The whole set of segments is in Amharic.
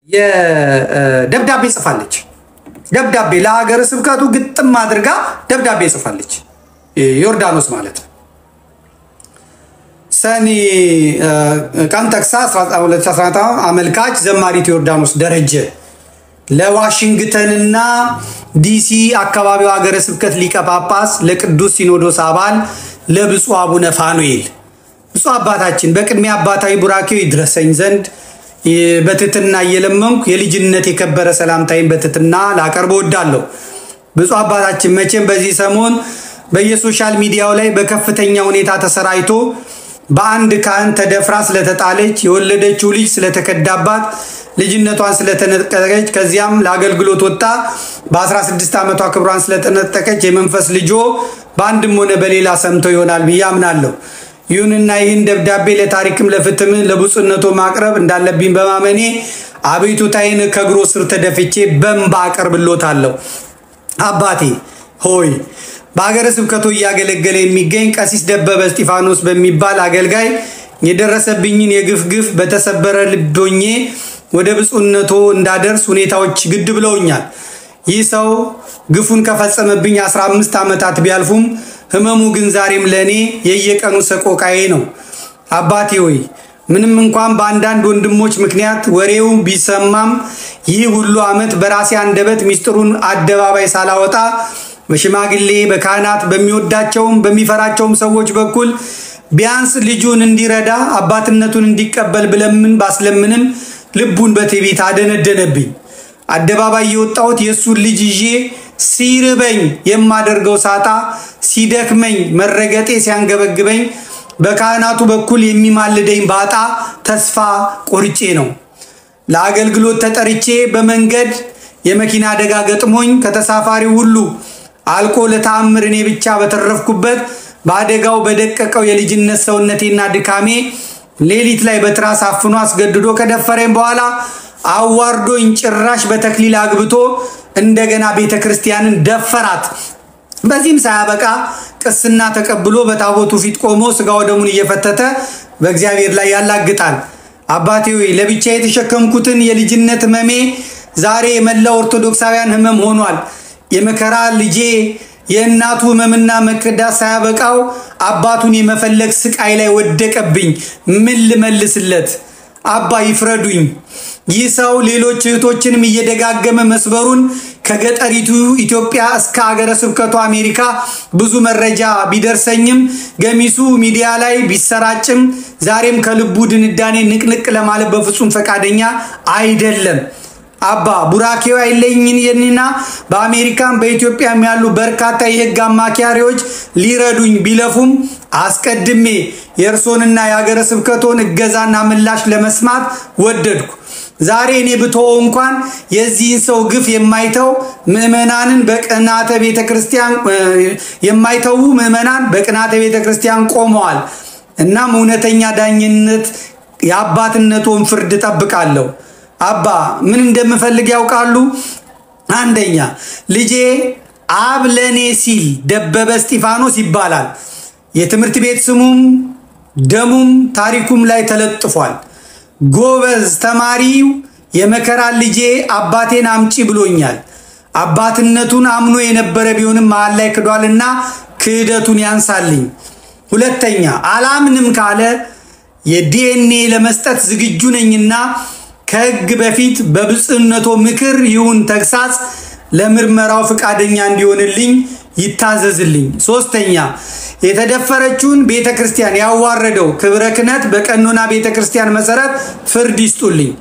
የደብዳቤ ጽፋለች ደብዳቤ ለሀገረ ስብከቱ ግጥም አድርጋ ደብዳቤ ጽፋለች ዮርዳኖስ ማለት ሰኒ ካንተክሳ 2019 አመልካች ዘማሪት ዮርዳኖስ ደረጀ ለዋሽንግተንና ዲሲ አካባቢው ሀገረ ስብከት ሊቀ ጳጳስ ለቅዱስ ሲኖዶስ አባል ለብፁዕ አቡነ ፋኑኤል ብፁዕ አባታችን በቅድሚያ አባታዊ ቡራኬው ይድረሰኝ ዘንድ በትትና እየለመንኩ የልጅነት የከበረ ሰላምታዬን በትትና ላቀርብ ወዳለሁ። ብፁዕ አባታችን መቼም በዚህ ሰሞን በየሶሻል ሚዲያው ላይ በከፍተኛ ሁኔታ ተሰራይቶ በአንድ ካህን ተደፍራ ስለተጣለች የወለደችው ልጅ ስለተከዳባት ልጅነቷን ስለተነጠቀች ከዚያም ለአገልግሎት ወጣ በ16 ዓመቷ ክብሯን ስለተነጠቀች የመንፈስ ልጆ በአንድም ሆነ በሌላ ሰምተው ይሆናል ብዬ አምናለሁ። ይሁንና ይህን ደብዳቤ ለታሪክም ለፍትም ለብፁዕነቱ ማቅረብ እንዳለብኝ በማመኔ አቤቱታዬን ከእግሮ ስር ተደፍቼ በእንባ አቀርብልዎታለሁ። አባቴ ሆይ በሀገረ ስብከቱ እያገለገለ የሚገኝ ቀሲስ ደበበ እስጢፋኖስ በሚባል አገልጋይ የደረሰብኝን የግፍ በተሰበረ ልብ ሆኜ ወደ ብፁዕነቱ እንዳደርስ ሁኔታዎች ግድ ብለውኛል። ይህ ሰው ግፉን ከፈጸመብኝ 15 ዓመታት ቢያልፉም ህመሙ ግን ዛሬም ለኔ የየቀኑ ሰቆቃዬ ነው። አባቴ ሆይ ምንም እንኳን በአንዳንድ ወንድሞች ምክንያት ወሬው ቢሰማም ይህ ሁሉ ዓመት በራሴ አንደበት ሚስጥሩን አደባባይ ሳላወጣ በሽማግሌ በካህናት በሚወዳቸውም በሚፈራቸውም ሰዎች በኩል ቢያንስ ልጁን እንዲረዳ አባትነቱን እንዲቀበል ብለምን ባስለምንም ልቡን በትዕቢት አደነደነብኝ። አደባባይ የወጣሁት የሱን ልጅ ይዤ ሲርበኝ የማደርገው ሳጣ ሲደክመኝ መረገጤ ሲያንገበግበኝ በካህናቱ በኩል የሚማልደኝ ባጣ ተስፋ ቆርጬ ነው። ለአገልግሎት ተጠርቼ በመንገድ የመኪና አደጋ ገጥሞኝ ከተሳፋሪው ሁሉ አልቆ ለተአምር እኔ ብቻ በተረፍኩበት በአደጋው በደቀቀው የልጅነት ሰውነቴና ድካሜ ሌሊት ላይ በትራስ አፍኖ አስገድዶ ከደፈረኝ በኋላ አዋርዶኝ ጭራሽ በተክሊል አግብቶ እንደገና ቤተክርስቲያንን ደፈራት። በዚህም ሳያበቃ ቅስና ተቀብሎ በታቦቱ ፊት ቆሞ ስጋው ደሙን እየፈተተ በእግዚአብሔር ላይ ያላግጣል። አባቴ ሆይ ለብቻ የተሸከምኩትን የልጅነት ህመሜ ዛሬ የመላው ኦርቶዶክሳውያን ህመም ሆኗል። የመከራ ልጄ የእናቱ ህመምና መቅዳት ሳያበቃው አባቱን የመፈለግ ስቃይ ላይ ወደቀብኝ። ምን ልመልስለት? አባ ይፍረዱኝ። ይህ ሰው ሌሎች እህቶችንም እየደጋገመ መስበሩን ከገጠሪቱ ኢትዮጵያ እስከ ሀገረ ስብከቱ አሜሪካ ብዙ መረጃ ቢደርሰኝም ገሚሱ ሚዲያ ላይ ቢሰራጭም ዛሬም ከልቡ ድንዳኔ ንቅንቅ ለማለት በፍጹም ፈቃደኛ አይደለም። አባ ቡራኬው አይለኝና በአሜሪካም በኢትዮጵያም ያሉ በርካታ የህግ አማካሪዎች ሊረዱኝ ቢለፉም አስቀድሜ የእርሶንና የሀገረ ስብከቱን እገዛና ምላሽ ለመስማት ወደድኩ። ዛሬ እኔ ብተው እንኳን የዚህን ሰው ግፍ የማይተው ምዕመናንን በቅናተ ቤተክርስቲያን የማይተው ምዕመናን በቅናተ ቤተክርስቲያን ቆመዋል። እናም እውነተኛ ዳኝነት የአባትነቱን ፍርድ ጠብቃለሁ። አባ ምን እንደምፈልግ ያውቃሉ? አንደኛ ልጄ አብ ለኔ ሲል ደበበ እስጢፋኖስ ይባላል። የትምህርት ቤት ስሙም ደሙም ታሪኩም ላይ ተለጥፏል። ጎበዝ ተማሪው የመከራ ልጄ አባቴን አምጪ ብሎኛል። አባትነቱን አምኖ የነበረ ቢሆንም መሃል ላይ ክዷልና ክህደቱን ያንሳልኝ። ሁለተኛ አላምንም ካለ የዲኤንኤ ለመስጠት ዝግጁ ነኝና ከህግ በፊት በብፁዕነቱ ምክር ይሁን ተግሳጽ ለምርመራው ፍቃደኛ እንዲሆንልኝ ይታዘዝልኝ። ሶስተኛ የተደፈረችውን ቤተክርስቲያን ያዋረደው ክብረ ክህነት በቀኖና ቤተክርስቲያን መሰረት ፍርድ ይስጡልኝ።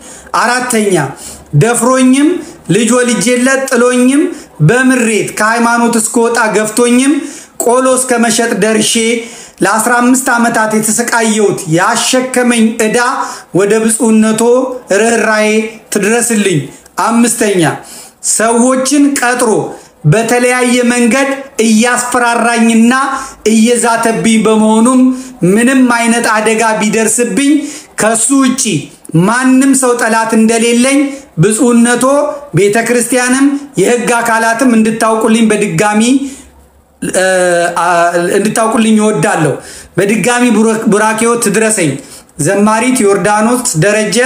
አራተኛ ደፍሮኝም ልጅ ወልጄለት ጥሎኝም በምሬት ከሃይማኖት እስከወጣ ገፍቶኝም ቆሎ እስከመሸጥ ደርሼ ለ15 ዓመታት የተሰቃየሁት ያሸከመኝ ዕዳ ወደ ብፁዕነቱ ርህራሄ ትድረስልኝ። አምስተኛ ሰዎችን ቀጥሮ በተለያየ መንገድ እያስፈራራኝና እየዛተብኝ በመሆኑም ምንም አይነት አደጋ ቢደርስብኝ ከሱ ውጪ ማንም ሰው ጠላት እንደሌለኝ ብፁዕነቱ ቤተክርስቲያንም የህግ አካላትም እንድታውቁልኝ በድጋሚ እንድታውቁልኝ እወዳለሁ። በድጋሚ ቡራኬው ትድረሰኝ። ዘማሪት ዮርዳኖስ ደረጀ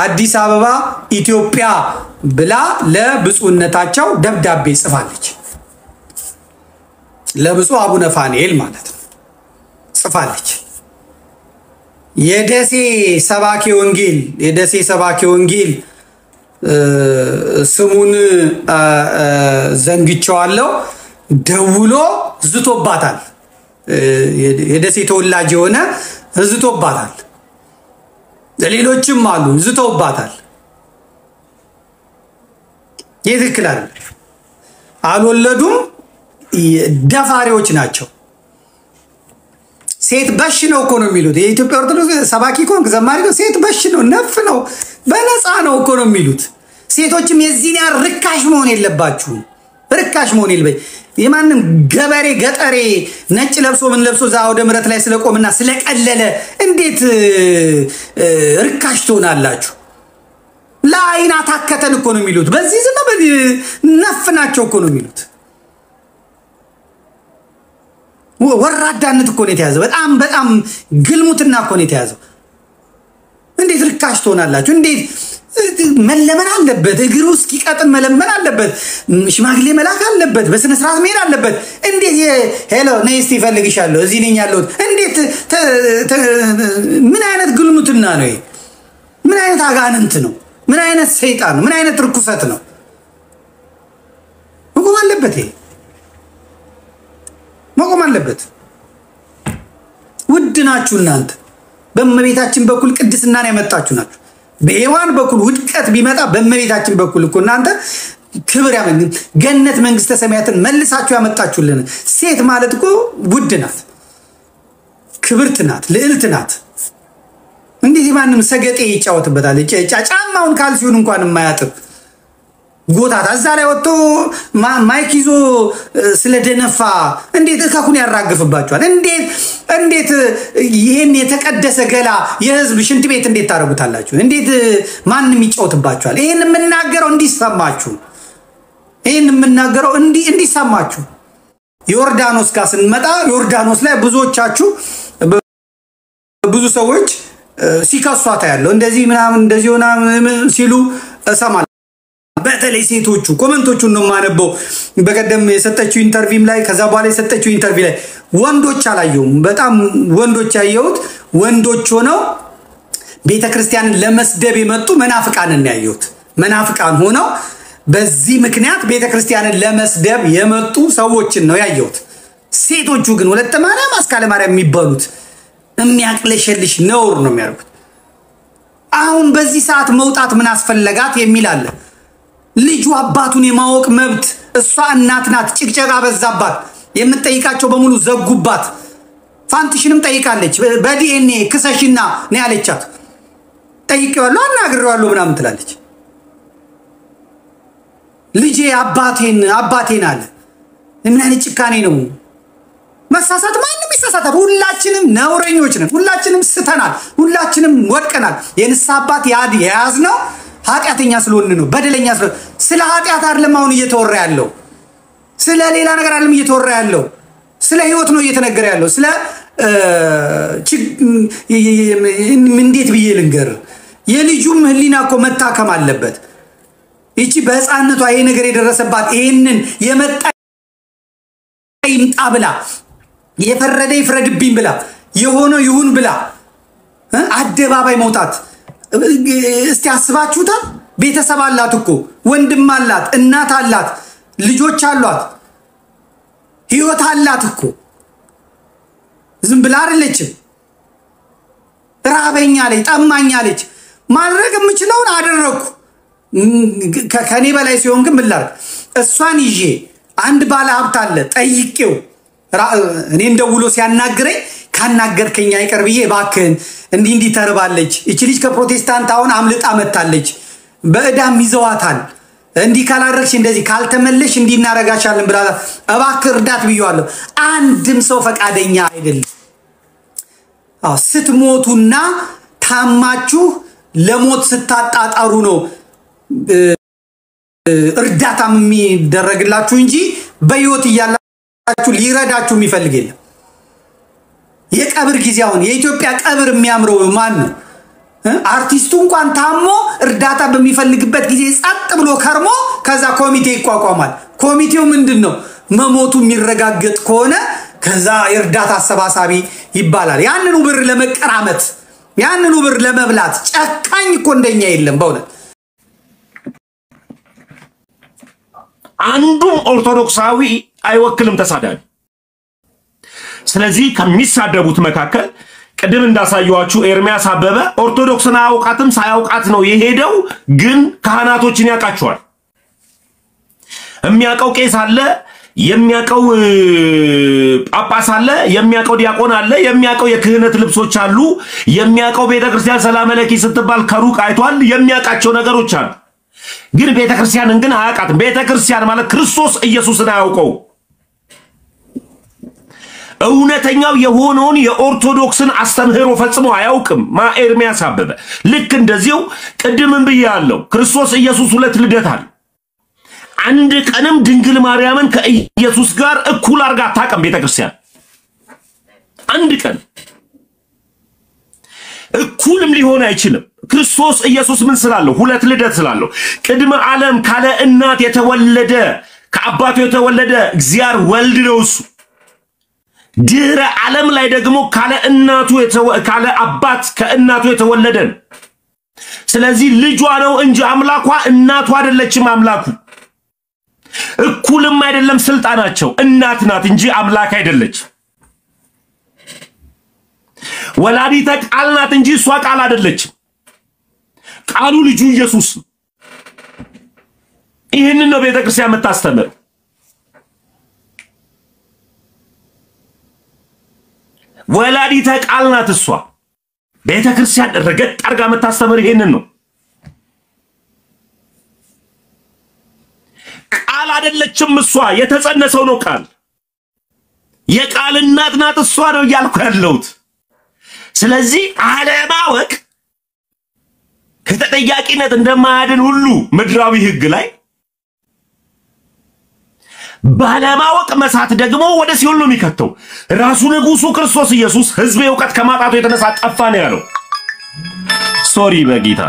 አዲስ አበባ ኢትዮጵያ ብላ ለብፁዕነታቸው ደብዳቤ ጽፋለች። ለብፁዕ አቡነ ፋኑኤል ማለት ነው ጽፋለች። የደሴ ሰባኪ ወንጌል ስሙን ዘንግቼዋለሁ ደውሎ ዝቶባታል። የደሴ ተወላጅ የሆነ ዝቶባታል። ሌሎችም አሉ ዝቶባታል። ይትክላል አልወለዱም ደፋሪዎች ናቸው። ሴት በሽ ነው እኮ ነው የሚሉት የኢትዮጵያ ኦርቶዶክስ ሰባኪ ኮንክ ዘማሪ ነው ሴት በሽ ነው ነፍ ነው በነፃ ነው እኮ ነው የሚሉት። ሴቶችም የዚህን ያህል ርካሽ መሆን የለባችሁም። ርካሽ መሆን የለበይ የማንም ገበሬ ገጠሬ ነጭ ለብሶ ምን ለብሶ ዛውደ ምረት ላይ ስለቆምና ስለቀለለ እንዴት ርካሽ ትሆናላችሁ? ለአይና ታከተን እኮ ነው የሚሉት። በዚህ ዝም በዚህ ነፍናቸው እኮ ነው የሚሉት። ወራዳነት እኮ ነው የተያዘው። በጣም ግልሙትና እኮ ነው የተያዘው። እንዴት ርካሽ ትሆናላችሁ? እንዴት መለመን አለበት? እግሩ እስኪቀጥን መለመን አለበት። ሽማግሌ መላክ አለበት። በስነ ስርዓት መሄድ አለበት። እንዴት ሄሎ ነይ እስቲ ፈልግሻለሁ እዚህ ነኝ ያለሁት እንዴት ምን አይነት ግልሙትና ነው? ምን አይነት አጋንንት ነው? ምን አይነት ሰይጣን ነው? ምን አይነት ርኩሰት ነው? መቆም አለበት። መቆም አለበት። ውድ ናችሁ እናንተ። በእመቤታችን በኩል ቅድስናን ያመጣችሁ ናችሁ። በሔዋን በኩል ውድቀት ቢመጣ በእመቤታችን በኩል እኮ እናንተ ክብር ያመጣችሁ ገነት መንግስተ ሰማያትን መልሳችሁ ያመጣችሁልን። ሴት ማለት እኮ ውድ ናት፣ ክብርት ናት፣ ልዕልት ናት። እንዴት ማንም ሰገጤ ይጫወትበታል? ጫማውን ካልሲውን እንኳን የማያጥብ ጎታታ እዛ ላይ ወጥቶ ማይክ ይዞ ስለደነፋ እንዴት እካኩን ያራግፍባችኋል? እንዴት ይሄን የተቀደሰ ገላ የህዝብ ሽንት ቤት እንዴት ታረጉታላችሁ? እንዴት ማንም ይጫወትባችኋል? ይሄን የምናገረው እንዲሰማችሁ፣ ይሄን የምናገረው እንዲሰማችሁ። ዮርዳኖስ ጋር ስንመጣ ዮርዳኖስ ላይ ብዙዎቻችሁ ብዙ ሰዎች ሲከሷታ ያለው እንደዚህ ምናምን እንደዚህ ሆና ሲሉ እሰማለሁ። በተለይ ሴቶቹ ኮሜንቶቹን ነው ማነበው። በቀደም የሰጠችው ኢንተርቪው ላይ ከዛ በኋላ የሰጠችው ኢንተርቪው ላይ ወንዶች አላየሁም። በጣም ወንዶች ያየሁት ወንዶች ሆነው ቤተክርስቲያንን ለመስደብ የመጡ መናፍቃንን ያየሁት። መናፍቃን ሆነው በዚህ ምክንያት ቤተክርስቲያንን ለመስደብ የመጡ ሰዎችን ነው ያየሁት። ሴቶቹ ግን ወለተ ማርያም አስካለ ማርያም የሚባሉት የሚያቅለሸልሽ ነውር ነው የሚያደርጉት። አሁን በዚህ ሰዓት መውጣት ምን አስፈለጋት የሚል አለ። ልጁ አባቱን የማወቅ መብት እሷ እናት ናት። ጭቅጨቃ በዛባት። የምትጠይቃቸው በሙሉ ዘጉባት። ፋንትሽንም ጠይቃለች። በዲኤንኤ ክሰሽና ነው ያለቻት። ጠይቄዋለሁ አናግሬዋለሁ ምናምን ትላለች። ልጄ አባቴን አለ። ምን አይነት ጭካኔ ነው? መሳሳት ማንም ይሳሳታል። ሁላችንም ነውረኞች ነን። ሁላችንም ስተናል። ሁላችንም ወድቀናል። የንስሐ አባት የያዝነው ኃጢአተኛ ስለሆነ ነው። በደለኛ ስለ ኃጢአት አይደለም አሁን እየተወራ ያለው። ስለ ሌላ ነገር አይደለም እየተወራ ያለው። ስለ ህይወት ነው እየተነገረ ያለው። ስለ እንዴት ብዬ ልንገር? የልጁም ህሊና እኮ መታከም አለበት። እቺ በህፃንነቷ ይሄ ነገር የደረሰባት ይሄንን የመጣ ይምጣ ብላ የፈረደ ይፍረድብኝ ብላ የሆነ ይሁን ብላ አደባባይ መውጣት እስቲ አስባችሁታል? ቤተሰብ አላት እኮ ወንድም አላት፣ እናት አላት፣ ልጆች አሏት፣ ህይወት አላት እኮ። ዝም ብላ አይደለችም። ራበኛ አለች፣ ጠማኛ አለች። ማድረግ የምችለውን አደረኩ። ከኔ በላይ ሲሆን ግን ምን ላድርግ? እሷን ይዤ አንድ ባለ ሀብት አለ ጠይቄው እኔ እንደውሎ ሲያናግረኝ ካናገርከኝ አይቀር ብዬ እባክህን እንዲህ ተርባለች እቺ ልጅ ከፕሮቴስታንት አሁን አምልጣ መጣለች፣ በእዳም ይዘዋታል፣ እንዲህ ካላረክሽ እንደዚህ ካልተመለሽ እንዲህ እናረጋሻለን ብላ እባክህ እርዳት ብየዋለሁ። አንድም ሰው ፈቃደኛ አይደለም። ስትሞቱና ታማችሁ ለሞት ስታጣጣሩ ነው እርዳታም የሚደረግላችሁ እንጂ በህይወት እያላችሁ ሊረዳችሁ የሚፈልግ የለም። የቀብር ጊዜውን የኢትዮጵያ ቀብር የሚያምረው ማን ነው? አርቲስቱ እንኳን ታሞ እርዳታ በሚፈልግበት ጊዜ ጸጥ ብሎ ከርሞ ከዛ ኮሚቴ ይቋቋማል። ኮሚቴው ምንድነው? መሞቱ የሚረጋገጥ ከሆነ ከዛ የእርዳታ አሰባሳቢ ይባላል። ያንኑ ብር ለመቀራመት ያንኑ ብር ለመብላት ጨካኝ እኮ እንደኛ የለም በእውነት። አንዱም ኦርቶዶክሳዊ አይወክልም ተሳዳቢ። ስለዚህ ከሚሳደቡት መካከል ቅድም እንዳሳየዋችሁ ኤርሚያስ አበበ ኦርቶዶክስን አያውቃትም፣ ሳያውቃት ነው የሄደው። ግን ካህናቶችን ያውቃቸዋል። የሚያውቀው ቄስ አለ፣ የሚያውቀው ጳጳስ አለ፣ የሚያውቀው ዲያቆን አለ፣ የሚያውቀው የክህነት ልብሶች አሉ፣ የሚያውቀው ቤተክርስቲያን ሰላም ለኪ ስትባል ከሩቅ አይቷል። የሚያውቃቸው ነገሮች አሉ። ግን ቤተክርስቲያንን ግን አያውቃትም። ቤተክርስቲያን ማለት ክርስቶስ ኢየሱስን አያውቀው። እውነተኛው የሆነውን የኦርቶዶክስን አስተምህሮ ፈጽሞ አያውቅም። ኤርሚያስ አበበ ልክ እንደዚሁ ቅድምም ብያለሁ። ክርስቶስ ኢየሱስ ሁለት ልደት አለ። አንድ ቀንም ድንግል ማርያምን ከኢየሱስ ጋር እኩል አርጋ አታውቅም ቤተክርስቲያን። አንድ ቀን እኩልም ሊሆን አይችልም። ክርስቶስ ኢየሱስ ምን ስላለው? ሁለት ልደት ስላለው። ቅድመ ዓለም ካለ እናት የተወለደ ከአባቱ የተወለደ እግዚአብሔር ወልድ ነው እሱ። ድህረ ዓለም ላይ ደግሞ ካለ አባት ከእናቱ የተወለደ። ስለዚህ ልጇ ነው እንጂ አምላኳ እናቱ አይደለችም። አምላኩ እኩልም አይደለም ስልጣናቸው። እናት ናት እንጂ አምላክ አይደለች። ወላዲተ ቃል ናት እንጂ እሷ ቃል አይደለችም። ቃሉ ልጁ ኢየሱስ። ይህንን ነው ቤተክርስቲያን የምታስተምር። ወላዲተ ቃል ናት እሷ። ቤተክርስቲያን ረገጥ አርጋ የምታስተምር ይሄንን ነው። ቃል አይደለችም እሷ፣ የተጸነሰው ነው ቃል። የቃል እናት ናት እሷ ነው እያልኩ ያለሁት። ስለዚህ አለማወቅ ከተጠያቂነት እንደማያድን ሁሉ ምድራዊ ሕግ ላይ ባለማወቅ መሳት ደግሞ ወደ ሲኦል ነው የሚከተው። ራሱ ንጉሱ ክርስቶስ ኢየሱስ ሕዝብ ዕውቀት ከማጣቱ የተነሳ ጠፋ ነው ያለው። ሶሪ በጌታ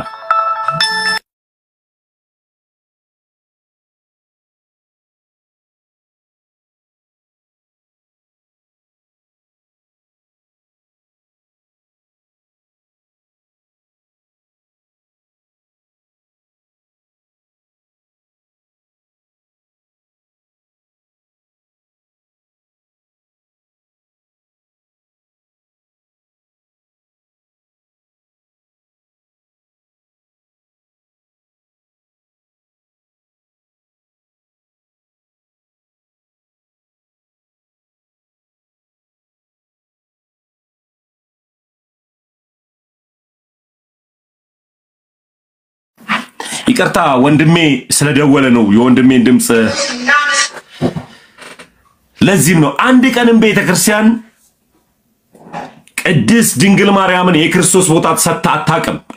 ይቅርታ ወንድሜ ስለደወለ ነው የወንድሜን ድምጽ። ለዚህም ነው አንድ ቀንም ቤተክርስቲያን ቅድስት ድንግል ማርያምን የክርስቶስ ቦታ ተሰጥታ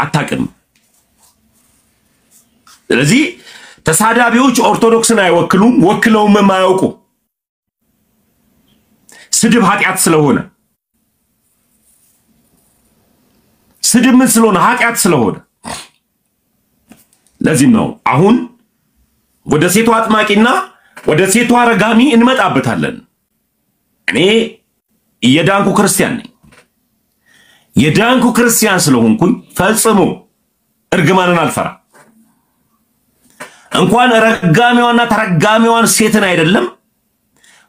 አታውቅም። ስለዚህ ተሳዳቢዎች ኦርቶዶክስን አይወክሉም፣ ወክለውም የማያውቁ ስድብ ኃጢአት ስለሆነ ስድብ ምን ስለሆነ ኃጢአት ስለሆነ ለዚህም ነው አሁን ወደ ሴቷ አጥማቂና ወደ ሴቷ ረጋሚ እንመጣበታለን። እኔ የዳንኩ ክርስቲያን ነኝ። የዳንኩ ክርስቲያን ስለሆንኩኝ ፈጽሞ እርግማንን አልፈራ። እንኳን ረጋሚዋና ተረጋሚዋን ሴትን አይደለም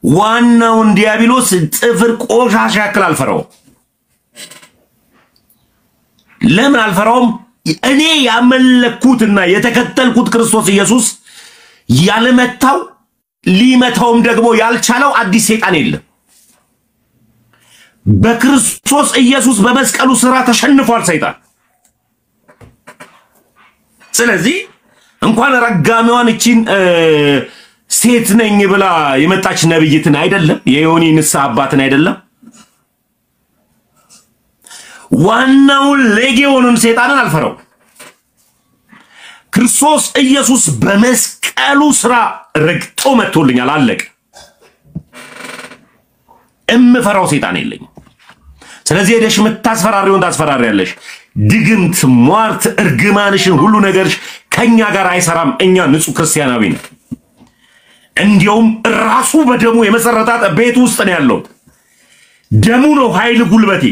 ዋናውን ዲያብሎስ ጥፍር ቆሻሻ ያክል አልፈራው። ለምን አልፈራውም? እኔ ያመለኩትና የተከተልኩት ክርስቶስ ኢየሱስ ያለመታው ሊመታውም ደግሞ ያልቻለው አዲስ ሰይጣን የለም። በክርስቶስ ኢየሱስ በመስቀሉ ሥራ ተሸንፏል ሰይጣን። ስለዚህ እንኳን ረጋሚዋን እቺን ሴት ነኝ ብላ የመጣች ነብይትን አይደለም የዮኒ ንስሐ አባትን አይደለም ዋናው ሌጌዮኑን ሰይጣንን አልፈራው። ክርስቶስ ኢየሱስ በመስቀሉ ሥራ ረግጦ መጥቶልኛል፣ አለቀ። እምፈራው ሰይጣን የለኝም። ስለዚህ ሄደሽ የምታስፈራሪውን ታስፈራሪያለሽ። ድግምት፣ ሟርት፣ እርግማንሽን ሁሉ ነገርሽ ከኛ ጋር አይሰራም። እኛ ንጹህ ክርስቲያናዊ ነን። እንዲያውም ራሱ በደሙ የመሰረታት ቤት ውስጥ ነው ያለው። ደሙ ነው ኃይል ጉልበቴ፣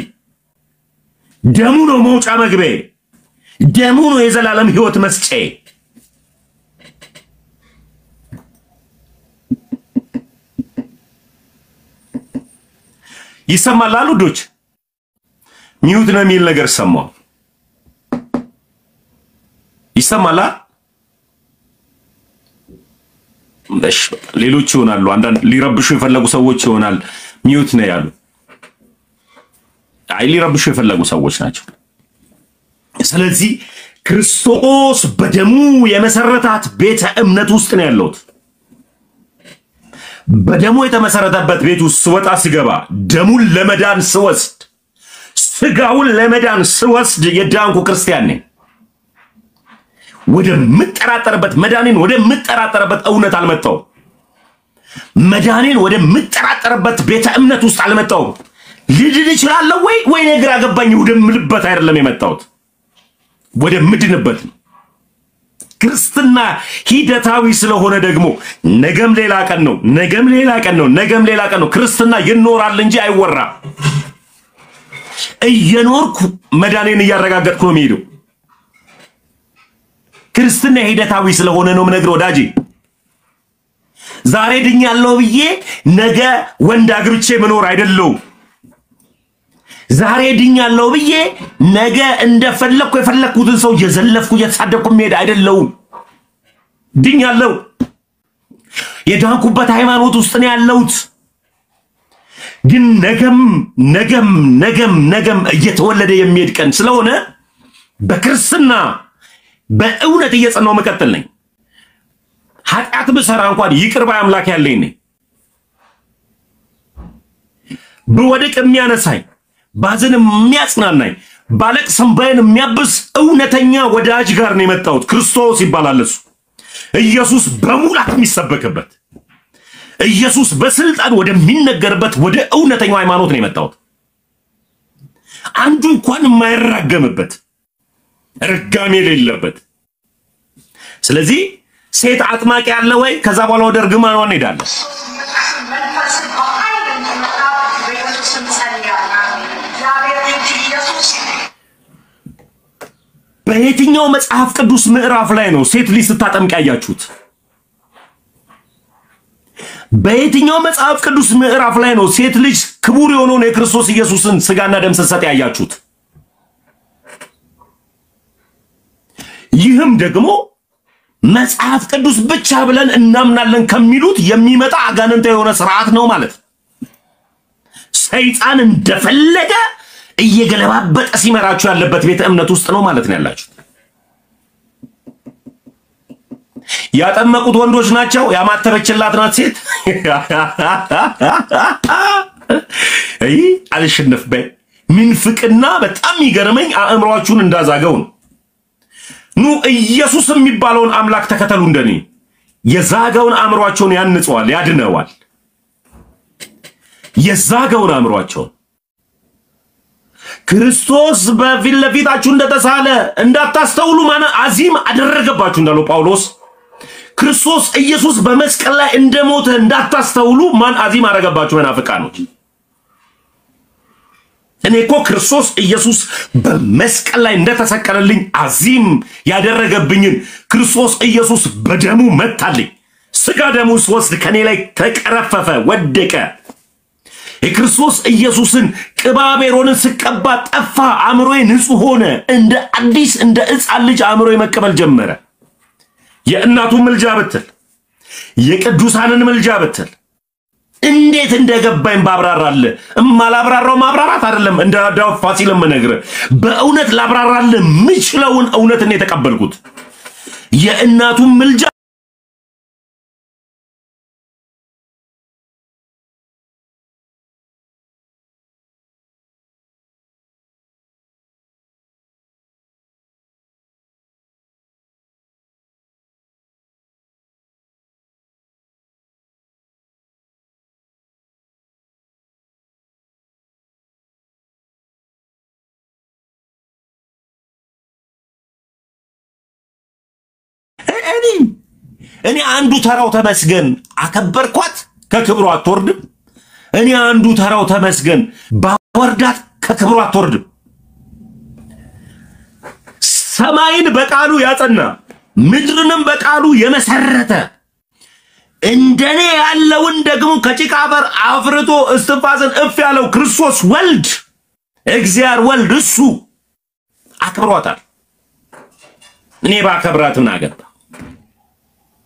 ደሙ ነው መውጫ መግቢያዬ፣ ደሙ ነው የዘላለም ሕይወት መስጫዬ። ይሰማል አሉዶች ሚውት ነው የሚል ነገር ሰማው። ይሰማል። እሺ ሌሎች ይሆናሉ፣ አንዳንድ ሊረብሹ የፈለጉ ሰዎች ይሆናል ሚውት ነው ያሉ። አይ ሊረብሹ የፈለጉ ሰዎች ናቸው። ስለዚህ ክርስቶስ በደሙ የመሰረታት ቤተ እምነት ውስጥ ነው ያለሁት። በደሙ የተመሰረተበት ቤት ውስጥ ስወጣ ስገባ ደሙን ለመዳን ስወስድ ስጋውን ለመዳን ስወስድ የዳንኩ ክርስቲያን ነኝ። ወደ ምጠራጠርበት መዳኔን ወደ ምጠራጠርበት እውነት አልመጣሁም። መዳኔን ወደ ምጠራጠርበት ቤተ እምነት ውስጥ አልመጣሁም። ልድን እችላለሁ ወይ ነገር አገባኝ ወደ ምልበት አይደለም የመጣሁት፣ ወደ ምድንበት ነው። ክርስትና ሂደታዊ ስለሆነ ደግሞ ነገም ሌላ ቀን ነው፣ ነገም ሌላ ቀን ነው፣ ነገም ሌላ ቀን ነው። ክርስትና ይኖራል እንጂ አይወራም። እየኖርኩ መዳኔን እያረጋገጥኩ ነው የሚሄደው። ክርስትና ሂደታዊ ስለሆነ ነው የምነግርህ ወዳጄ። ዛሬ ድኛለሁ ብዬ ነገ ወንድ አግብቼ መኖር አይደለም። ዛሬ ድኛለሁ ብዬ ነገ እንደፈለኩ የፈለኩትን ሰው እየዘለፍኩ እየተሳደብኩ መሄድ አይደለም። ድኛለሁ፣ የዳንኩበት ሃይማኖት ውስጥ ነው ያለሁት። ግን ነገም እየተወለደ የሚሄድ ቀን ስለሆነ በክርስትና በእውነት እየጸናው መቀጠል ነኝ። ኃጢአት ብሰራ እንኳን ይቅር ባይ አምላክ ያለኝ ነኝ። በወደቅ የሚያነሳኝ፣ ባዘን የሚያጽናናኝ፣ ባለቅስ እንባዬን የሚያብስ እውነተኛ ወዳጅ ጋር ነው የመጣሁት። ክርስቶስ ይባላል እሱ። ኢየሱስ በሙላት የሚሰበክበት፣ ኢየሱስ በስልጣን ወደሚነገርበት ወደ እውነተኛው ሃይማኖት ነው የመጣሁት። አንዱ እንኳን የማይራገምበት፣ ርጋሜ የሌለበት። ስለዚህ ሴት አጥማቂ ያለ ወይ ከዛ በኋላ ወደ እርግማኗ እንሄዳለን። በየትኛው መጽሐፍ ቅዱስ ምዕራፍ ላይ ነው ሴት ልጅ ስታጠምቅ ያያችሁት? በየትኛው መጽሐፍ ቅዱስ ምዕራፍ ላይ ነው ሴት ልጅ ክቡር የሆነውን የክርስቶስ ኢየሱስን ስጋና ደም ስትሰጥ ያያችሁት? ይህም ደግሞ መጽሐፍ ቅዱስ ብቻ ብለን እናምናለን ከሚሉት የሚመጣ አጋንንታዊ የሆነ ስርዓት ነው ማለት። ሰይጣን እንደፈለገ እየገለባበጠ ሲመራችሁ ያለበት ቤተ እምነት ውስጥ ነው ማለት ነው ያላችሁ። ያጠመቁት ወንዶች ናቸው፣ ያማተበችላት ናት ሴት። አይ አልሽነፍ በይ ምንፍቅና በጣም ይገርመኝ። አእምሮአችሁን እንዳዛገው ነው። ኑ ኢየሱስ የሚባለውን አምላክ ተከተሉ እንደኔ። የዛገውን አእምሮአቸውን ያንጸዋል፣ ያድነዋል። የዛገውን አእምሮአቸውን ክርስቶስ በፊት ለፊታችሁ እንደተሳለ እንዳታስተውሉ ማን አዚም አደረገባችሁ እንዳለው ጳውሎስ፣ ክርስቶስ ኢየሱስ በመስቀል ላይ እንደሞተ እንዳታስተውሉ ማን አዚም አደረገባችሁ መናፍቃኖች? እኔ እኮ ክርስቶስ ኢየሱስ በመስቀል ላይ እንደተሰቀለልኝ አዚም ያደረገብኝን ክርስቶስ ኢየሱስ በደሙ መታልኝ። ስጋ ደሙ ወስድ ከኔ ላይ ተቀረፈፈ፣ ወደቀ። የክርስቶስ ኢየሱስን ቅባሜሮንን ስቀባ ጠፋ፣ አእምሮዬ ንጹህ ሆነ። እንደ አዲስ እንደ ሕፃን ልጅ አእምሮዬ መቀበል ጀመረ። የእናቱን ምልጃ ብትል፣ የቅዱሳንን ምልጃ ብትል እንዴት እንደገባኝ ባብራራለ። እማላብራራው ማብራራት አይደለም። እንደ ዳው ፋሲል መነግረ በእውነት ላብራራለ ምችለውን እውነትን የተቀበልኩት የእናቱን ምልጃ እኔ አንዱ ተራው ተመስገን አከበርኳት ከክብሩ አትወርድም። እኔ አንዱ ተራው ተመስገን ባወርዳት ከክብሩ አትወርድም። ሰማይን በቃሉ ያጸና ምድርንም በቃሉ የመሰረተ እንደኔ ያለውን ደግሞ ከጭቃ አፈር አፍርቶ እስትንፋስን እፍ ያለው ክርስቶስ ወልድ እግዚአብሔር ወልድ እሱ አክብሯታል። እኔ ባከብራት ምን አገባ?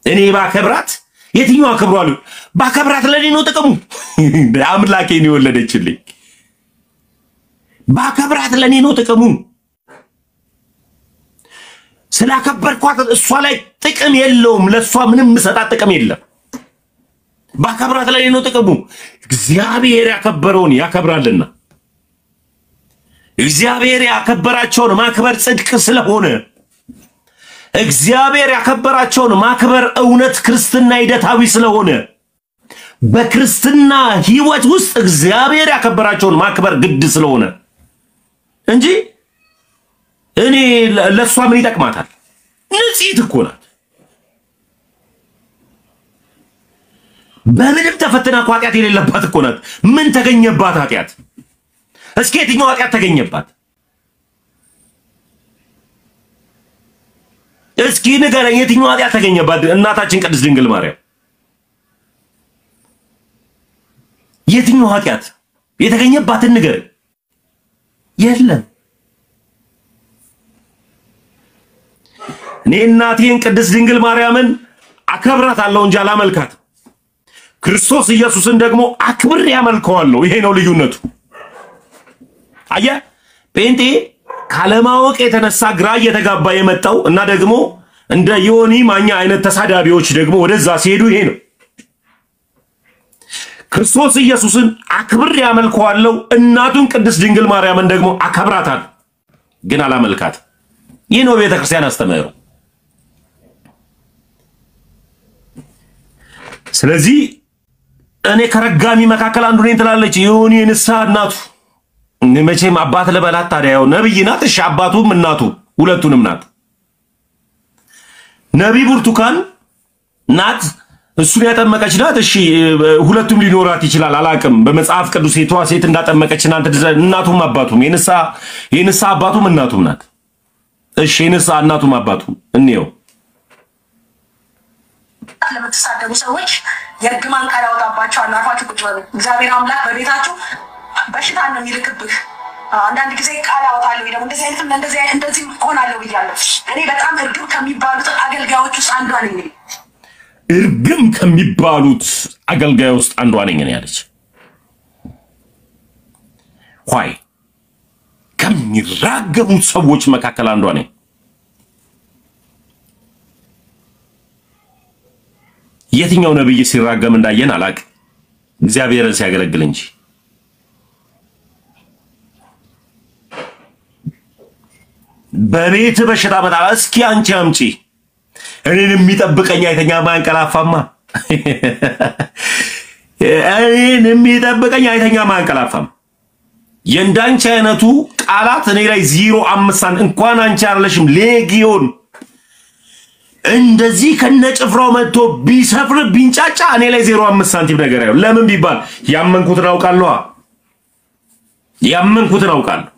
እኔ ባከብራት የትኛው አክብሯል? ባከብራት ለኔ ነው ጥቅሙ። አምላኬ ነው የወለደችልኝ። ባከብራት ለኔ ነው ጥቅሙ። ስላከበርኳት እሷ ላይ ጥቅም የለውም። ለሷ ምንም ሰጣት ጥቅም የለም። ባከብራት ለኔ ነው ጥቅሙ። እግዚአብሔር ያከበረውን ያከብራልና እግዚአብሔር ያከበራቸውን ማክበር ጽድቅ ስለሆነ እግዚአብሔር ያከበራቸውን ማክበር እውነት ክርስትና ሂደታዊ ስለሆነ በክርስትና ህይወት ውስጥ እግዚአብሔር ያከበራቸውን ማክበር ግድ ስለሆነ እንጂ እኔ ለሷ ምን ይጠቅማታል? ንጽሕት እኮ ናት። በምንም ተፈትና ኃጢአት የሌለባት እኮ ናት። ምን ተገኘባት ኃጢአት? እስኪ የትኛው ኃጢአት ተገኘባት? እስኪ ንገረኝ፣ የትኛው ኃጢአት ተገኘባት? እናታችን ቅድስት ድንግል ማርያም የትኛው ኃጢአት የተገኘባትን ንገረኝ። የለም። እኔ እናቴን ቅድስት ድንግል ማርያምን አከብራታለሁ እንጂ አላመልካት። ክርስቶስ ኢየሱስን ደግሞ አክብሬ አመልከዋለሁ። ይሄ ነው ልዩነቱ። አየህ፣ ጴንጤ ካለማወቅ የተነሳ ግራ እየተጋባ የመጣው እና ደግሞ እንደ ዮኒ ማኛ አይነት ተሳዳቢዎች ደግሞ ወደዛ ሲሄዱ ይሄ ነው። ክርስቶስ ኢየሱስን አክብሬ አመልከዋለሁ፣ እናቱን ቅድስት ድንግል ማርያምን ደግሞ አከብራታለሁ፣ ግን አላመልካት። ይህ ነው ቤተክርስቲያን አስተምህሮ። ስለዚህ እኔ ከረጋሚ መካከል አንዱ ነኝ ትላለች ዮኒ ንስሐ እናቱ። መቼም አባት ለበላት ታዲያ ያው ነብይ ናት። እሺ አባቱም እናቱ ሁለቱንም ናት። ነብይ ብርቱካን ናት፣ እሱን ያጠመቀች ናት። እሺ ሁለቱም ሊኖራት ይችላል፣ አላቅም። በመጽሐፍ ቅዱስ ሴት እንዳጠመቀች እናቱም አባቱም የንስሐ አባቱም እናቱም ናት። እሺ የንስሐ እናቱም አባቱም እንየው። ለምትሳደቡ ሰዎች የእርግማን ቃል ያወጣባቸዋል። አርፋችሁ ቁጭ በሉ። እግዚአብሔር አምላክ በቤታችሁ በሽታ ነው የሚልክብህ። አንዳንድ ጊዜ ቃል ያወጣለሁ ወይ ደግሞ እንደዚህ ሆናለሁ ብያለሁ። እኔ በጣም እርግም ከሚባሉት አገልጋዮች ውስጥ አንዷ ነኝ። እርግም ከሚባሉት አገልጋዮች ውስጥ አንዷ ነኝ ያለች ሆይ ከሚራገሙት ሰዎች መካከል አንዷ ነኝ። የትኛው ነብይ ሲራገም እንዳየን አላቅ፣ እግዚአብሔርን ሲያገለግል እንጂ። በቤት በሽታ መጣ። እስኪ አንቺ አምጪ። እኔን የሚጠብቀኝ አይተኛ ማንቀላፋማ። እኔን የሚጠብቀኝ አይተኛ ማንቀላፋም። የእንዳንቺ አይነቱ ቃላት እኔ ላይ 0.5 እንኳን አንቺ አይደለሽም ሌጊዮን እንደዚህ ከነጭፍራው መጥቶ ቢሰፍር ቢንጫጫ እኔ ላይ 0.5 ሳንቲም ነገር አይው። ለምን ቢባል ያመንኩትን አውቃለሁ።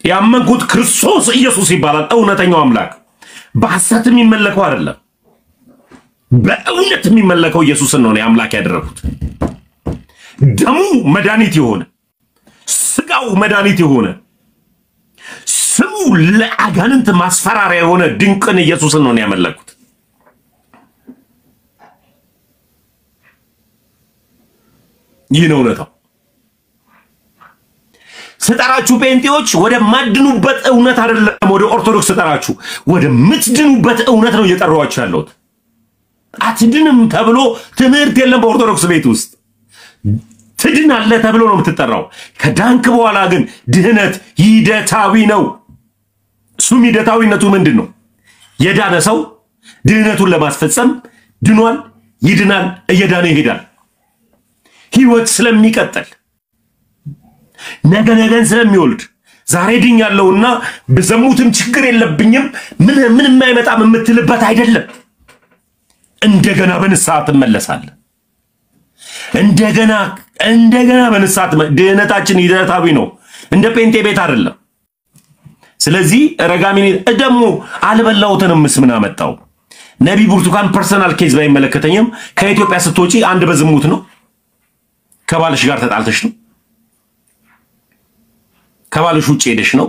ያመንኩት ክርስቶስ ኢየሱስ ይባላል፣ እውነተኛው አምላክ። በሐሰት የሚመለከው አይደለም፣ በእውነት የሚመለከው ኢየሱስን ነው አምላክ ያደረኩት። ደሙ መድኃኒት የሆነ ስጋው መድኃኒት የሆነ ስሙ ለአጋንንት ማስፈራሪያ የሆነ ድንቅን ኢየሱስን ነው ያመለኩት። ይህ ነው እውነታው። ስጠራችሁ ጴንጤዎች ወደ ማድኑበት እውነት አይደለም፣ ወደ ኦርቶዶክስ ስጠራችሁ ወደ ምትድኑበት እውነት ነው እየጠራኋችሁ ያለሁት። አትድንም ተብሎ ትምህርት የለም በኦርቶዶክስ ቤት ውስጥ። ትድናለህ ተብሎ ነው የምትጠራው። ከዳንክ በኋላ ግን ድህነት ሂደታዊ ነው። እሱም ሂደታዊነቱ ምንድን ነው? የዳነ ሰው ድህነቱን ለማስፈጸም ድኗል፣ ይድናል፣ እየዳነ ይሄዳል። ህይወት ስለሚቀጥል ነገን ስለሚወልድ ዛሬ ድኛለሁና በዘሙትም ችግር የለብኝም ምንም አይመጣም የምትልበት አይደለም። እንደገና በንስሐ ትመለሳለህ። እንደገና በንስሐ ድህነታችን ሂደታዊ ነው፣ እንደ ጴንጤ ቤት አይደለም። ስለዚህ ረጋሚኒ ደግሞ አልበላውተንም ምን አመጣው? ነቢ ብርቱካን ፐርሰናል ኬዝ ባይመለከተኝም ከኢትዮጵያ ስትወጪ አንድ በዝሙት ነው፣ ከባልሽ ጋር ተጣልተሽ ነው፣ ከባልሽ ውጪ ሄደሽ ነው።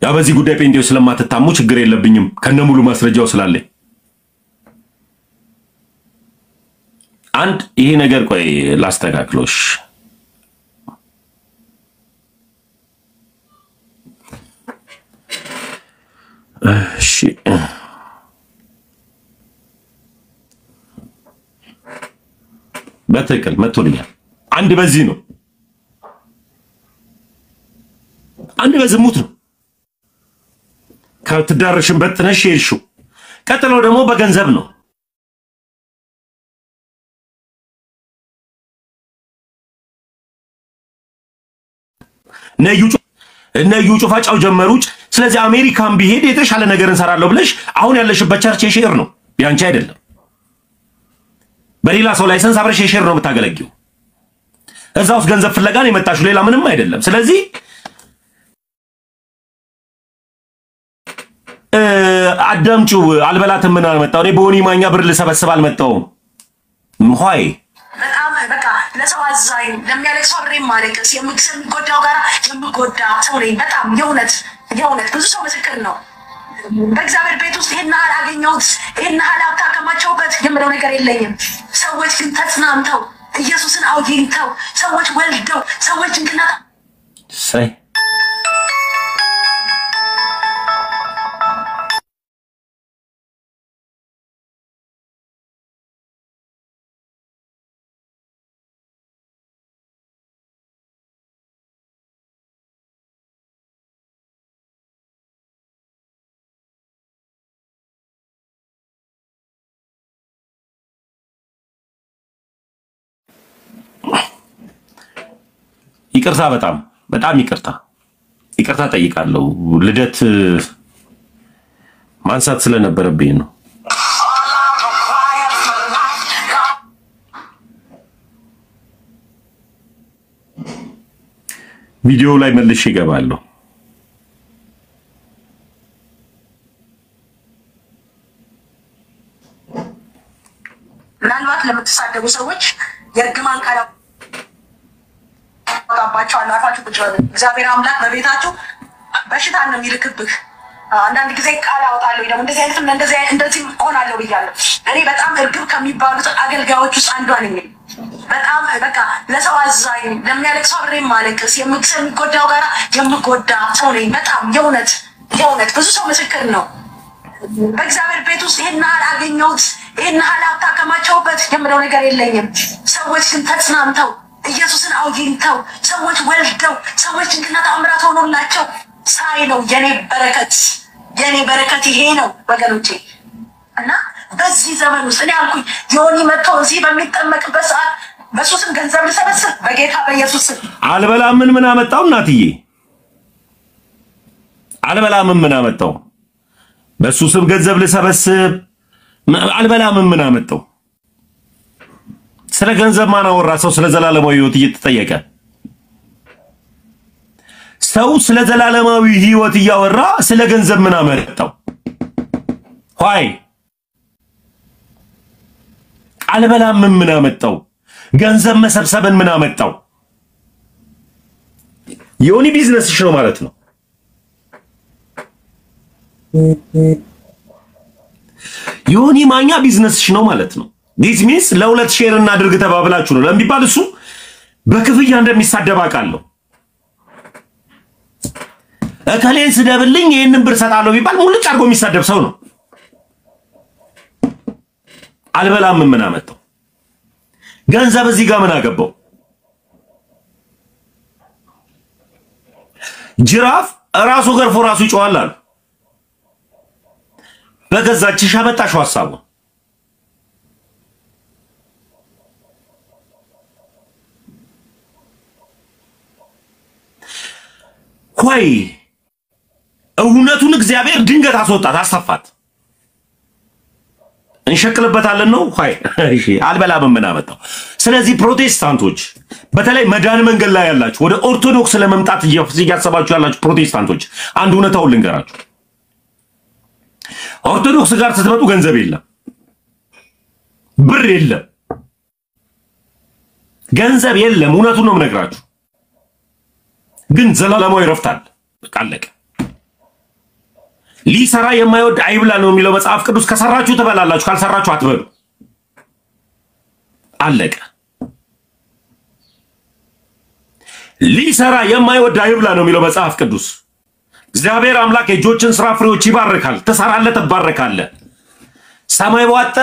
ያ በዚህ ጉዳይ ጴንጤው ስለማትታሙ ችግር የለብኝም ከነሙሉ ማስረጃው ስላለኝ። አንድ ይሄ ነገር ቆይ ላስተካክሎሽ። እሺ በትክክል መጥቶልኛል። አንድ በዚህ ነው፣ አንድ በዝሙት ነው ከትዳርሽን በትነሽ ሄድሽው። ቀጥሎ ደግሞ በገንዘብ ነው። ነዩ ጩፋ ጫው ጀመሩች። ስለዚህ አሜሪካን ቢሄድ የተሻለ ነገር እንሰራለሁ ብለሽ አሁን ያለሽበት ቸርች የሼር ነው ያንቺ አይደለም። በሌላ ሰው ላይሰንስ አብረሽ የሼር ነው የምታገለግዪው። እዛ ውስጥ ገንዘብ ፍለጋ ነው የመጣሽው፣ ሌላ ምንም አይደለም። ስለዚህ አዳምጪው። አልበላትም ምን አመጣው? እኔ በሆኒ ማኛ ብር ልሰበስብ አልመጣሁም። ሆይ በጣም በቃ ለሰው አዛኝ ለሚያለቅሰው አብሬ ማለቅስ የሚጎዳው ጋር የምጎዳ ሰው ነኝ። በጣም የእውነት ብዙ ሰው ምስክር ነው። በእግዚአብሔር ቤት ውስጥ ይሄን ያህል አገኘሁት፣ ይሄን ያህል ሀብት አከማቸውበት የምለው ነገር የለኝም። ሰዎች ግን ተጽናንተው ኢየሱስን አውግኝተው ሰዎች ወልደው ሰዎች እንቅናት ይቅርታ፣ በጣም ይቅርታ ጠይቃለሁ። ልደት ማንሳት ስለነበረብኝ ነው። ቪዲዮ ላይ መልሼ እገባለሁ። ምናልባት ለምትሳደቡ ሰዎች የእርግማን ቃል ባቸው አላፋችሁ ቁጭ በሉ። እግዚአብሔር አምላክ በቤታችሁ በሽታ ነው የሚልክብህ። አንዳንድ ጊዜ ቃል አወጣለሁ ደግሞ እንደዚህ ሆናለሁ ብያለሁ። እኔ በጣም እርግብ ከሚባሉት አገልጋዮች ውስጥ አንዷ ነኝ። በጣም በቃ ለሰው አዛኝ ለሚያለቅሰው አብሬ ማለቅስ የሚጎዳው ጋር የምጎዳ ሰው ነኝ። በጣም የእውነት ብዙ ሰው ምስክር ነው። በእግዚአብሔር ቤት ውስጥ ይሄን ያህል አገኘሁት፣ ይሄን ያህል ሀብት አከማቸውበት የምለው ነገር የለኝም። ሰዎች ግን ተጽናንተው ኢየሱስን አውግኝተው ሰዎች ወልደው ሰዎች ድንቅና ተአምራት ሆኖላቸው ሳይ ነው የኔ በረከት ይሄ ነው ወገኖቼ። እና በዚህ ዘመን ውስጥ እኔ አልኩኝ ዮኒ መጥቶ እዚህ በሚጠመቅበት ሰዓት በሱ ስም ገንዘብ ልሰበስብ በጌታ በኢየሱስ ስም አልበላም። ምን አመጣው እናትዬ? አልበላም። ምን አመጣው? በሱ ስም ገንዘብ ልሰበስብ አልበላም። ምን አመጣው? ስለ ገንዘብ ማን አወራ? ሰው ስለ ዘላለማዊ ህይወት እየተጠየቀ ሰው ስለ ዘላለማዊ ህይወት እያወራ ስለ ገንዘብ ምን አመጣው? ሆይ አልበላም። ምን አመጣው? ገንዘብ መሰብሰብን ምን አመጣው? ዮኒ ቢዝነስሽ ነው ማለት ነው። ዮኒ ማኛ ቢዝነስሽ ነው ማለት ነው። ዲስ ሚንስ ለሁለት ሼር እናድርግ ተባብላችሁ ነው ለሚባል እሱ በክፍያ እንደሚሳደብ አውቃለሁ። እከሌን ስደብልኝ ይሄንን ብር ሰጣለሁ ቢባል ሙልጭ አድርጎ የሚሳደብ ሰው ነው። አልበላም። ምን አመጣው? ገንዘብ እዚህ ጋር ምን አገባው? ጅራፍ ራሱ ገርፎ ራሱ ይጮሃል አሉ። በገዛችሽ አመጣሽው ሐሳቡ። ቆይ እውነቱን እግዚአብሔር ድንገት አስወጣት አስተፋት እንሸክልበታለን ነው ሆይ እሺ አልበላም ምን አመጣው ስለዚህ ፕሮቴስታንቶች በተለይ መዳን መንገድ ላይ ያላችሁ ወደ ኦርቶዶክስ ለመምጣት እያሰባችሁ ያላችሁ ፕሮቴስታንቶች አንድ እውነታውን ልንገራችሁ ኦርቶዶክስ ጋር ስትመጡ ገንዘብ የለም ብር የለም ገንዘብ የለም እውነቱን ነው የምነግራችሁ ግን ዘላለማዊ ረፍታል ቃለቀ ሊሰራ የማይወድ አይብላ ነው የሚለው መጽሐፍ ቅዱስ ከሰራችሁ ተበላላችሁ ካልሰራችሁ አትበሉ አለቀ ሊሰራ የማይወድ አይብላ ነው የሚለው መጽሐፍ ቅዱስ እግዚአብሔር አምላክ የእጆችን ስራ ፍሬዎች ይባርካል ተሰራለ ተባረካለ ሰማይ ዋጣ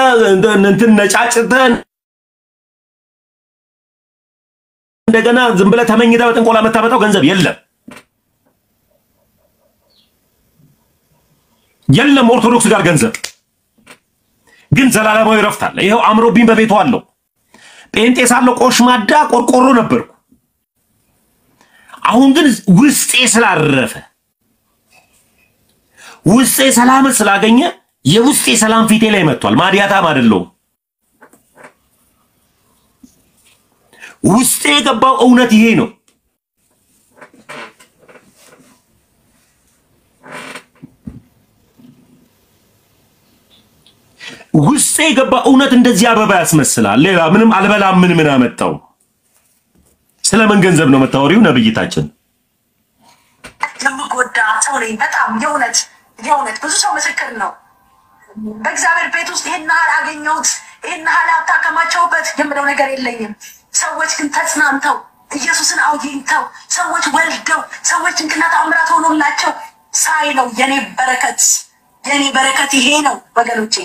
እንትን ነጫጭተን እንደገና ዝም ብለ ተመኝታ በጥንቆላ መታመጣው ገንዘብ የለም ኦርቶዶክስ ጋር ገንዘብ ግን ዘላለማዊ ረፍት አለ ይሄው አምሮብኝ በቤቱ አለው ጴንጤ ሳለው ቆሽማዳ ቆርቆሮ ነበርኩ አሁን ግን ውስጤ ስላረፈ ውስጤ ሰላም ስላገኘ የውስጤ ሰላም ፊቴ ላይ መጥቷል ማዲያታም አይደለም ውስጤ የገባው እውነት ይሄ ነው ውስጤ የገባው እውነት እንደዚህ አበባ ያስመስላል ሌላ ምንም አልበላም ምን አመጣው ስለምን ገንዘብ ነው መታወሪው ነብይታችን የምጎዳ ሰው ነኝ በጣም የእውነት ብዙ ሰው ምስክር ነው በእግዚአብሔር ቤት ውስጥ ይሄን አገኘሁት ይሄን ሀላታ ከማቸውበት የምለው ነገር የለኝም ሰዎች ግን ተጽናንተው ኢየሱስን አውይንተው ሰዎች ወልደው ሰዎች እንክናት አምራት ሆኖላቸው ሳይ ነው የኔ በረከት ይሄ ነው ወገኖቼ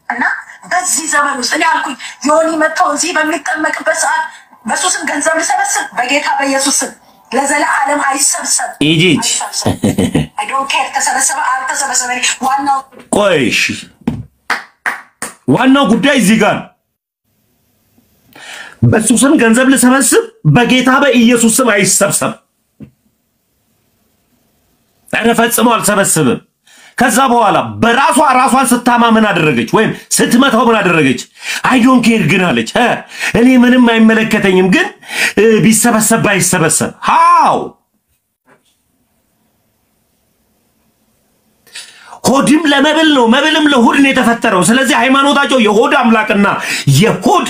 እና በዚህ ዘመን ውስጥ እኔ አልኩኝ ዮኒ መጥቶ እዚህ በሚጠመቅበት ሰዓት በሱስም ገንዘብ ልሰበስብ በጌታ በኢየሱስም ለዘላለም አይሰብሰብ ኢጂች I don't care ተሰበሰበ አልተሰበሰበ ዋናው ጉዳይ እዚህ ጋር በሱስም ገንዘብ ልሰበስብ በጌታ በኢየሱስም አይሰብሰብ ተፈጽሞ አልሰበሰብም ከዛ በኋላ ራሷን ስታማ ምን አደረገች ወይም ስትመታው ምን አደረገች አይ ዶንት ኬር ግን አለች እኔ ምንም አይመለከተኝም ግን ቢሰበሰብ ባይሰበሰብ ሃው ሆድም ለመብል ነው መብልም ለሆድ ነው የተፈጠረው ስለዚህ ሃይማኖታቸው የሆድ አምላክና የሆድ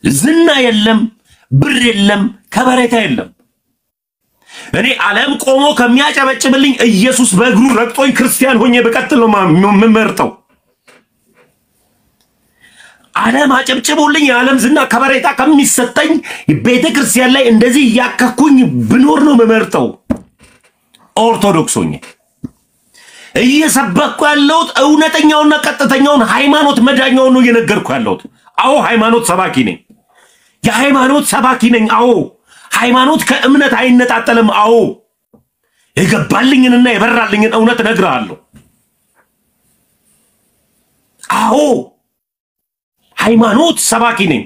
ዝና የለም ብር የለም ከበሬታ የለም እኔ ዓለም ቆሞ ከሚያጨበጭብልኝ ኢየሱስ በእግሩ ረግጦኝ ክርስቲያን ሆኜ በቀጥል ነው መመርጠው ዓለም አጨብጭቦልኝ የዓለም ዝና ከበሬታ ከሚሰጠኝ ቤተክርስቲያን ላይ እንደዚህ ያከኩኝ ብኖር ነው መመርጠው ኦርቶዶክስ ሆኜ እየሰበኩ ያለሁት እውነተኛውና ቀጥተኛውን ሃይማኖት መዳኛውን ነው እየነገርኩ ያለሁት አዎ ሃይማኖት ሰባኪ ነኝ የሃይማኖት ሰባኪ ነኝ አዎ ሃይማኖት ከእምነት አይነጣጠልም አዎ የገባልኝንና የበራልኝን እውነት እነግርሃለሁ አዎ ሃይማኖት ሰባኪ ነኝ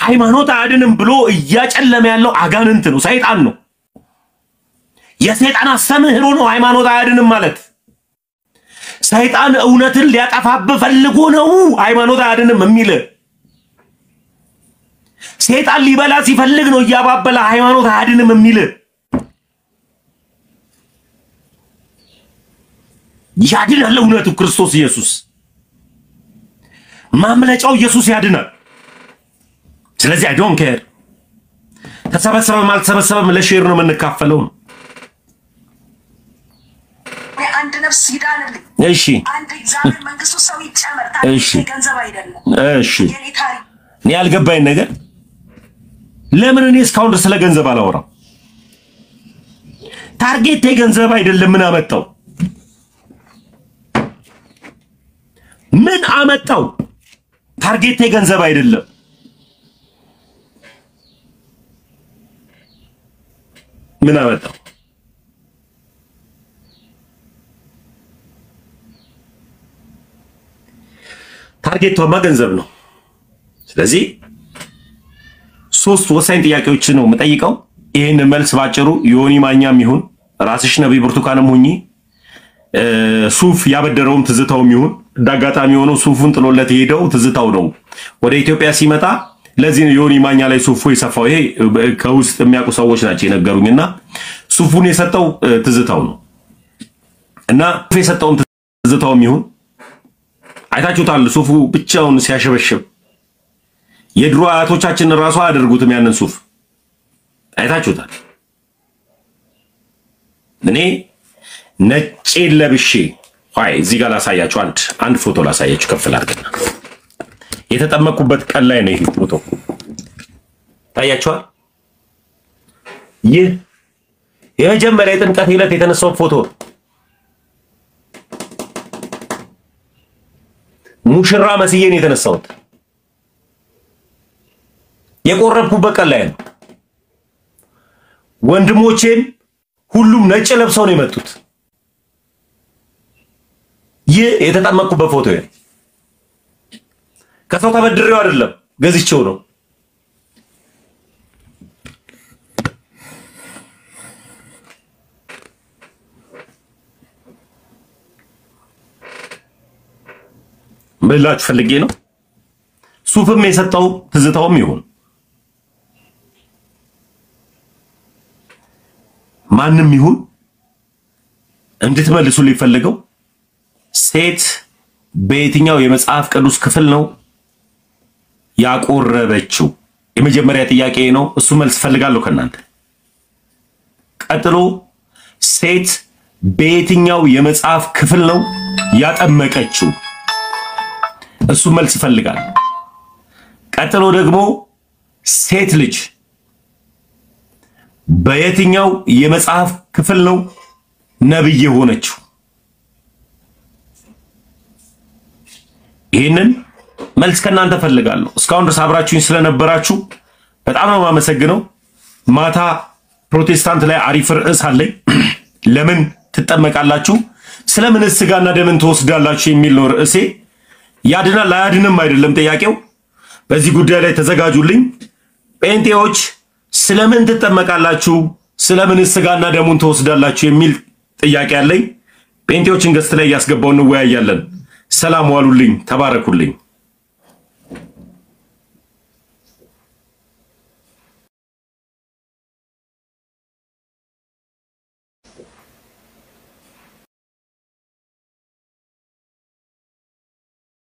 ሃይማኖት አያድንም ብሎ እያጨለመ ያለው አጋንንት ነው ሰይጣን ነው የሰይጣን አስተምህሮ ነው ሃይማኖት አያድንም ማለት ሰይጣን እውነትን ሊያጠፋብህ ፈልጎ ነው ሃይማኖት አያድንም የሚል ሰይጣን ሊበላ ሲፈልግ ነው ያባበላ ሃይማኖት አያድንም የሚል ያድናል እውነቱ ክርስቶስ ኢየሱስ ማምለጫው ኢየሱስ ያድናል ስለዚህ አይ ዶንት ኬር ተሰበሰበም አልተሰበሰበም ለሼር ነው የምንካፈለው አንድ ነፍስ ይዳንልኝ እሺ አንድ እግዚአብሔር መንግስቱ ሰው ይጨመር ታሪክ ገንዘብ አይደለም እሺ እኔ ያልገባኝ ነገር ለምን እኔ እስካሁን ስለ ገንዘብ አላወራም ታርጌት ገንዘብ አይደለም ምን አመጣው ታርጌት ገንዘብ አይደለም ምን አመጣው? ታርጌቷማ ገንዘብ ነው። ስለዚህ ሶስት ወሳኝ ጥያቄዎችን ነው የምጠይቀው። ይሄን መልስ ባጭሩ ዮኒ ማኛም ይሁን ራስሽ ነብይ ብርቱካንም ሁኚ ሱፍ ያበደረውም ትዝታውም ይሁን እንዳጋጣሚ ሆኖ ሱፉን ጥሎለት ሄደው ትዝታው ነው ወደ ኢትዮጵያ ሲመጣ ለዚህ ዮኒ ማኛ ላይ ሱፉ የሰፋው። ይሄ ከውስጥ የሚያውቁ ሰዎች ናቸው የነገሩኝና ሱፉን የሰጠው ትዝታው ነው እና የሰጠው ትዝታውም ይሁን አይታችሁታል። ሱፉ ብቻውን ሲያሸበሽብ የድሮ አያቶቻችን ራሱ አያደርጉትም ያንን ሱፍ አይታችሁታል። እኔ ነጭ ለብሼ ሆይ እዚህ ጋር ላሳያችሁ አንድ ፎቶ ላሳያችሁ ከፍል አድርገና የተጠመቁበት ቀን ላይ ነው ይሄ ፎቶ ታያችኋል። ይህ የመጀመሪያ የጥምቀት ዕለት የተነሳው ፎቶ ሙሽራ መስየን የተነሳው የቆረብኩበት ቀን ላይ ነው። ወንድሞቼም ሁሉም ነጭ ለብሰው ነው የመጡት። ይህ የተጠመቁበት ፎቶ ነው። ከሰው ተበድሬው አይደለም ገዝቼው ነው። በላችሁ ፈልጌ ነው። ሱፍም የሰጠው ትዝታውም ይሁን ማንም ይሁን እንድትመልሱ ሊፈልገው ሴት በየትኛው የመጽሐፍ ቅዱስ ክፍል ነው ያቆረበችው? የመጀመሪያ ጥያቄ ነው። እሱ መልስ ፈልጋለሁ ከናንተ። ቀጥሎ ሴት በየትኛው የመጽሐፍ ክፍል ነው ያጠመቀችው? እሱ መልስ ፈልጋለሁ። ቀጥሎ ደግሞ ሴት ልጅ በየትኛው የመጽሐፍ ክፍል ነው ነብይ ሆነችው? ይሄንን መልስ ከናንተ ፈልጋለሁ። እስካሁን ድረስ አብራችሁኝ ስለነበራችሁ በጣም ነው የማመሰግነው። ማታ ፕሮቴስታንት ላይ አሪፍ ርዕስ አለኝ። ለምን ትጠመቃላችሁ? ስለምን ስጋና ደምን ትወስዳላችሁ የሚል ነው ርዕሴ። ያድናል አያድንም አይደለም ጥያቄው። በዚህ ጉዳይ ላይ ተዘጋጁልኝ። ጴንጤዎች ስለምን ትጠመቃላችሁ? ስለምን ስጋና ደሙን ትወስዳላችሁ የሚል ጥያቄ አለኝ። ጴንጤዎችን ገስት ላይ ያስገባው እንወያያለን። ሰላም ዋሉልኝ። ተባረኩልኝ።